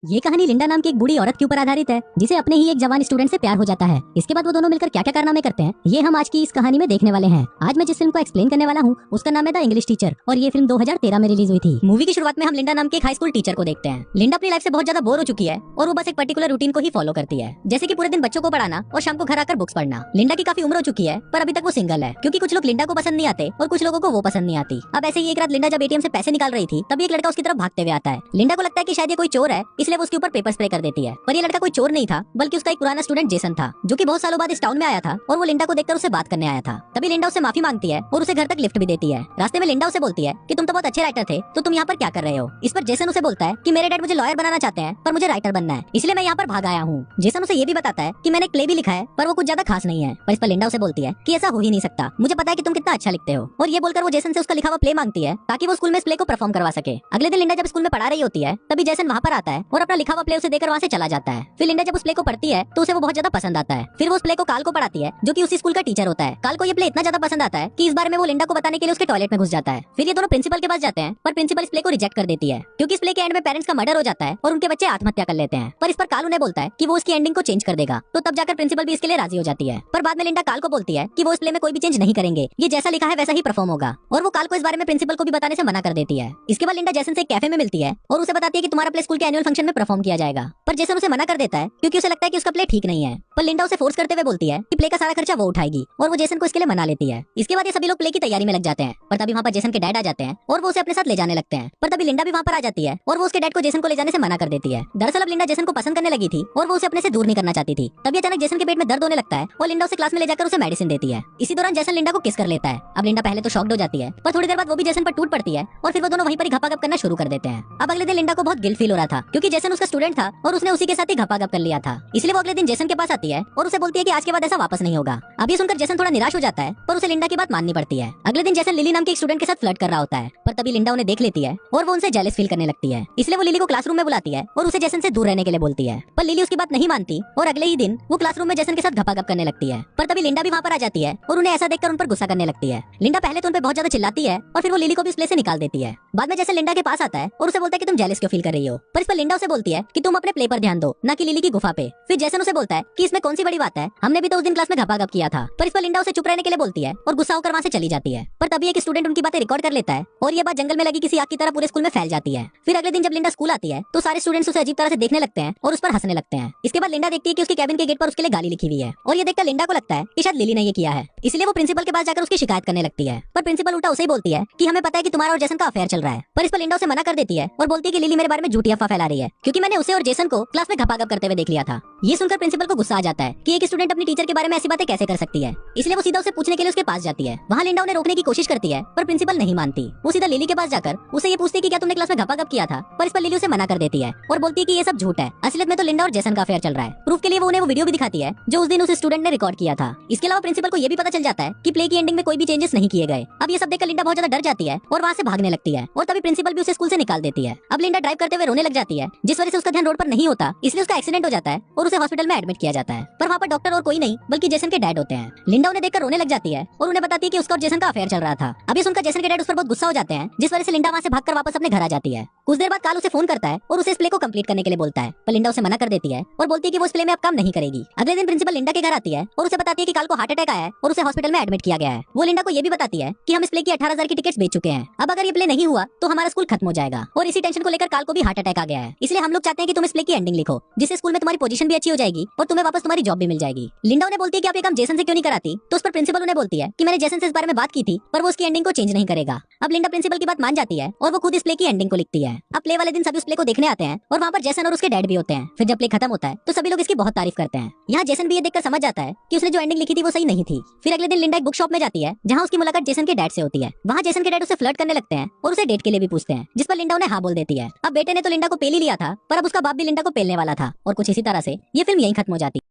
ये कहानी लिंडा नाम की एक बूढ़ी औरत के ऊपर आधारित है जिसे अपने ही एक जवान स्टूडेंट से प्यार हो जाता है। इसके बाद वो दोनों मिलकर क्या क्या कारनामे करते हैं ये हम आज की इस कहानी में देखने वाले हैं। आज मैं जिस फिल्म को एक्सप्लेन करने वाला हूँ उसका नाम है द इंग्लिश टीचर और ये फिल्म 2013 में रिलीज हुई थी। मूवी की शुरुआत में हम लिंडा नाम के एक हाई स्कूल टीचर को देखते हैं। लिंडा अपनी लाइफ से बहुत ज्यादा बोर हो चुकी है और वो बस एक पर्टिकुलर रूटीन को ही फॉलो करती है, जैसे कि पूरे दिन बच्चों को पढ़ाना और शाम को घर आकर बुक्स पढ़ना। लिंडा की काफी उम्र हो चुकी है पर अभी तक वो सिंगल है क्योंकि कुछ लोग लिंडा को पसंद नहीं आते और कुछ लोगों को वो पसंद नहीं आती। अब ऐसे ही एक रात लिंडा जब एटीएम से पैसे निकाल रही थी तभी एक लड़का उसकी तरफ भागते हुए आता है। लिंडा को लगता है कि शायद ये कोई चोर है, इसलिए वो उसके ऊपर पेपर स्प्रे कर देती है। पर ये लड़का कोई चोर नहीं था बल्कि उसका एक पुराना स्टूडेंट जेसन था जो कि बहुत सालों बाद इस टाउन में आया था और वो लिंडा को देखकर उसे बात करने आया था। तभी लिंडा उससे माफी मांगती है और उसे घर तक लिफ्ट भी देती है। रास्ते में लिंडा उसे बोलती है कि तुम तो बहुत अच्छे राइटर थे तो तुम यहाँ पर क्या कर रहे हो। इस पर जेसन उसे बोलता है कि मेरे डैड मुझे लॉयर बनाना चाहते हैं पर मुझे राइटर बनना है, इसलिए मैं यहाँ पर भाग आया हूँ। जेसन उसे ये भी बताता है कि मैंने एक प्ले भी लिखा है पर वो कुछ ज्यादा खास नहीं है। पर इस पर लिंडा उसे बोलती है कि ऐसा हो ही नहीं सकता, मुझे पता है कि तुम कितना अच्छा लिखते हो। और ये बोलकर वो जेसन से उसका लिखा हुआ प्ले मांगती है ताकि वो स्कूल में इस प्ले को परफॉर्म करवा सके। अगले दिन लिंडा जब स्कूल में पढ़ा रही होती है तभी जेसन वहाँ पर आता है और अपना लिखा हुआ प्ले उसे देकर वहाँ से चला जाता है। फिर लिंडा जब उस प्ले को पढ़ती है तो उसे वो बहुत ज्यादा पसंद आता है। फिर वो उस प्ले को काल को पढ़ाती है जो कि उसी स्कूल का टीचर होता है। काल को ये प्ले इतना ज्यादा पसंद आता है कि इस बारे में वो लिंडा को बताने के लिए उसके टॉयलेट में घुस जाता है। फिर ये दोनों प्रिंसिपल के पास जाते हैं पर प्रिंसिपल इस प्ले को रिजेक्ट कर देती है क्योंकि इस प्ले के एंड में पेरेंट्स का मर्डर हो जाता है और उनके बच्चे आत्महत्या कर लेते हैं। पर इस पर काल उन्हें बोलता है कि वो उसकी एंडिंग को चेंज कर देगा, तो तब जाकर प्रिंसिपल भी इसके लिए राजी हो जाती है। पर बाद में लिंडा काल को बोलती है कि वो इस प्ले में कोई भी चेंज नहीं करेंगे, ये जैसा लिखा है वैसा ही परफॉर्म होगा। और वो काल को इस बारे में प्रिंसिपल को भी बताने से मना कर देती है। इसके बाद लिंडा जेसन से एक कैफे में मिलती है और उसे बताती है कि तुम्हारा प्ले स्कूल के एनुअल फंक्शन में परफॉर्म किया जाएगा। पर जेसन उसे मना कर देता है क्योंकि उसे लगता है कि उसका प्ले ठीक नहीं है। पर लिंडा उसे फोर्स करते हुए बोलती है कि प्ले का सारा खर्चा वो उठाएगी और वो जेसन को इसके लिए मना लेती है। इसके बाद ये सभी लोग प्ले की तैयारी में लग जाते हैं पर तभी वहाँ पर जेसन के डैड आ जाते हैं और वो उसे अपने साथ ले जाने लगते हैं। पर तभी लिंडा भी वहाँ पर आ जाती है और वो उसके डैड को जेसन को ले जाने से मना कर देती है। दरअसल अब लिंडा जेसन को पसंद करने लगी थी और वो उसे अपने से दूर नहीं करना चाहती थी। तभी अचानक जेसन के पेट में दर्द होने लगता है और लिंडा उसे क्लास में ले जाकर उसे मेडिसिन देती है। इसी दौरान जेसन लिंडा को किस कर लेता है। अब लिंडा पहले तो शॉक्ड हो जाती है पर थोड़ी देर बाद वो भी जेसन पर टूट पड़ती है और फिर वो दोनों वहीं पर ही घपाघप करना शुरू कर देते हैं। अब अगले दिन लिंडा को बहुत गिल्ट फील हो रहा था क्योंकि जेसन उसका स्टूडेंट था और उसने उसी के साथ ही घपाघप कर लिया था। इसलिए वो अगले दिन जेसन के पास आती है और उसे बोलती है कि आज के बाद ऐसा वापस नहीं होगा। अब ये सुनकर जेसन थोड़ा निराश हो जाता है पर उसे लिंडा की बात माननी पड़ती है। अगले दिन जेसन लिली नाम के एक स्टूडेंट के साथ फ्लर्ट कर रहा होता है पर तभी लिंडा उन्हें देख लेती है और वो उनसे जेलस फील करने लगती है। इसलिए वो लिली को क्लासरूम में बुलाती है और उसे जेसन से दूर रहने के लिए बोलती है। पर लिली उसकी बात नहीं मानती और अगले ही दिन वो क्लासरूम में जेसन के साथ घपाघप करने लगती है। पर तभी लिंडा भी वहाँ पर आ जाती है और उन्हें ऐसा देखकर उन पर गुस्सा करने लगती है। लिंडा पहले तो उन पर बहुत ज्यादा चिल्लाती है और फिर वो लिली को भी इस प्लेस से निकाल देती है। बाद में जैसे लिंडा के पास आता है और उसे बोलता है कि तुम जेलस क्यों फील कर रही हो। पर इस पर लिंडा उसे बोलती है कि तुम अपने प्ले पर ध्यान दो ना कि लिली की गुफा पे। फिर जेसन उसे बोलता है कि इसमें कौन सी बड़ी बात है, हमने भी तो उस दिन क्लास में घपाघप किया था। पर इस पर लिंडा उसे चुप रहने के लिए बोलती है और गुस्सा होकर वहाँ से चली जाती है। पर तभी एक स्टूडेंट उनकी बातें रिकॉर्ड कर लेता है और ये बात जंगल में लगी किसी आग की तरह पूरे स्कूल में फैल जाती है। फिर अगले दिन जब लिंडा स्कूल आती है तो सारे स्टूडेंट्स उसे अजीब तरह से देखने लगते हैं और उस पर हंसने लगते हैं। इसके बाद लिंडा देखती है कि उसके कैबिन के गेट पर उसके लिए गाली लिखी हुई है और ये देखकर लिंडा को लगता है कि शायद लिली ने ये किया है। इसलिए वो प्रिंसिपल के पास जाकर उसकी शिकायत करने लगती है। पर प्रिंसिपल उल्टा उसे ही बोलती है कि हमें पता है कि तुम्हारा और जेसन का अफेयर चल रहा है। पर इस पर लिंडा उसे मना कर देती है और बोलती है कि लिली मेरे बारे में झूठी अफवाह फैला रही है क्योंकि मैंने उसे और जेसन को क्लास में घपाघप करते हुए देख लिया था। ये सुनकर प्रिंसिपल को गुस्सा आ जाता है कि एक स्टूडेंट अपनी टीचर के बारे में ऐसी बातें कैसे कर सकती है। इसलिए वो सीधा उसे पूछने के लिए उसके पास जाती है। वहाँ लिंडा उन्हें रोकने की कोशिश करती है पर प्रिंसिपल नहीं मानती। वो सीधा लिली के पास जाकर उसे ये पूछती है कि क्या तुमने क्लास में घपाघप किया था। पर इस पर लिली उसे मना कर देती है और बोलती है कि ये सब झूठ है, असलियत में तो लिंडा और जेसन का अफेयर चल रहा है। प्रूफ के लिए वो उन्हें वो वीडियो भी दिखाती है जो उस दिन उस स्टूडेंट ने रिकॉर्ड किया था। इसके अलावा प्रिंसिपल को ये भी पता चल जाता है कि प्ले की एंडिंग में कोई भी चेंजेस नहीं किए गए। अब ये सब देखकर लिंडा बहुत ज्यादा डर जाती है और वहाँ से भागने लगती है और तभी प्रिंसिपल भी उसे स्कूल से निकाल देती है। अब लिंडा ड्राइव करते हुए रोने लग जाती है जिस वजह से उसका ध्यान रोड पर नहीं होता, इसलिए उसका एक्सीडेंट हो जाता है और उसे हॉस्पिटल में एडमिट किया जाता है। पर वहाँ पर डॉक्टर और कोई नहीं बल्कि जेसन के डैड होते हैं। लिंडा उन्हें देखकर रोने लग जाती है और उन्हें बताती है कि उसका और जेसन का अफेयर चल रहा था। अब ये सुनकर जेसन के डैड उस पर बहुत गुस्सा हो जाते हैं जिस वजह से लिंडा वहाँ से भागकर वापस अपने घर आ जाती है। कुछ देर बाद काल उसे फोन करता है और उसे इस प्ले को कंप्लीट करने के लिए बोलता है पर लिंडा उसे मना कर देती है और बोलती है कि वो इस प्ले में अब काम नहीं करेगी। अगले दिन प्रिंसिपल लिंडा के घर आती है और उसे बताती है कि काल को हार्ट अटैक आया है और उसे हॉस्पिटल में एडमिट किया गया है। वो लिंडा को ये भी बताती है कि हम इस प्ले की 18,000 की टिकट्स बेच चुके हैं, अब अगर ये प्ले नहीं हुआ तो हमारा स्कूल खत्म हो जाएगा। और इसी टेंशन को लेकर काल को भी हार्ट अटैक आ गया है, इसलिए हम लोग चाहते हैं कि तुम इस प्ले की एंडिंग लिखो जिससे स्कूल में तुम्हारी पोजीशन भी अच्छी हो जाएगी और तुम्हें वापस तुम्हारी जॉब भी मिल जाएगी। लिंडा उन्हें बोलती है कि आप ये काम जेसन से क्यों नहीं कराती। तो उस पर प्रिंसिपल उन्हें बोलती है कि मैंने जेसन से इस बारे में बात की थी पर वो उसकी एंडिंग को चेंज नहीं करेगा। अब लिंडा प्रिंसिपल की बात मान जाती है और वो खुद इस प्ले की एंडिंग को लिखती है। अब प्ले वाले दिन सभी उस प्ले को देखने आते हैं और वहाँ पर जेसन और उसके डैड भी होते हैं। फिर जब प्ले खत्म होता है तो सभी लोग इसकी बहुत तारीफ करते हैं। यहाँ जेसन भी ये देखकर समझ जाता है कि उसने जो एंडिंग लिखी थी वो सही नहीं थी। फिर अगले दिन लिंडा एक बुक शॉप में जाती है जहाँ उसकी मुलाकात जेसन के डैड से होती है। वहाँ जेसन के डैड उसे फ्लर्ट करने लगते हैं और उसे डेट के लिए भी पूछते हैं, जिस पर लिंडा उन्हें हाँ बोल देती है। अब बेटे ने तो लिंडा को पेल ही लिया था पर अब उसका बाप भी लिंडा को पेलने वाला था और कुछ इसी तरह से ये फिल्म यहीं खत्म हो जाती है।